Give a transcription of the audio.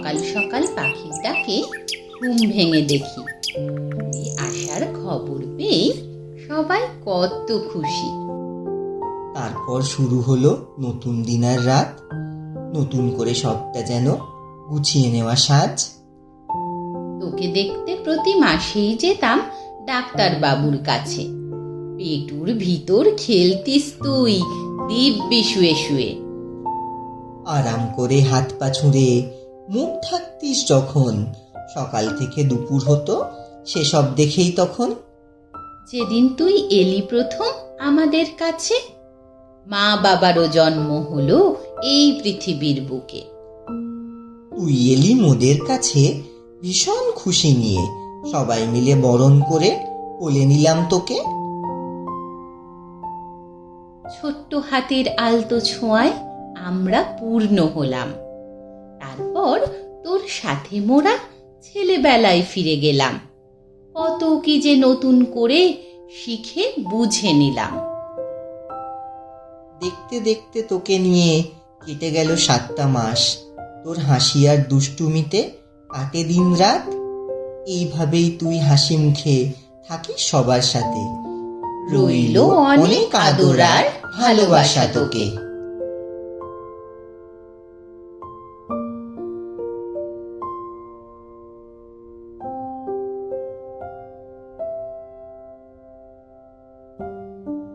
সকাল সকাল পাখির ডাকে ঘুম ভেঙে দেখি তুই আসার খবর পেয়ে সবাই কত খুশি। তারপর শুরু হলো নতুন দিনের রাত, নতুন করে সবটা যেন গুছিয়ে নেওয়া সাজ। তোকে দেখতে প্রতি মাসেই যেতাম ডাক্তার বাবুর কাছে। পেটুর ভিতর খেলতিস তুই দিব্যি শুয়ে শুয়ে। আরাম করে হাত পা ছুঁড়ে মুখ ঢাকতিস যখন, সকাল থেকে দুপুর হতো সেসব দেখেই তখন। যেদিন তুই এলি প্রথম আমাদের কাছে, মা বাবারও জন্ম হলো এই পৃথিবীর বুকে। তুই এলি মোদের কাছে ভীষণ খুশি নিয়ে, সবাই মিলে বরণ করে কোলে নিলাম তোকে। ছোট্ট হাতের আলতো ছোঁয়ায় আমরা পূর্ণ হলাম। তারপর তোর সাথে মোরা ছেলেবেলায় ফিরে গেলাম। কত কি যে নতুন করে শিখে বুঝে নিলাম। দেখতে দেখতে তোকে নিয়ে কেটে গেল 7টা মাস। তোর হাসি আর দুষ্টুমিতে কাটে দিন রাত। এইভাবেই তুই হাসি মুখে থাকিস সবার সাথে। রইল অনেক আদর আর ভালোবাসা তোকে।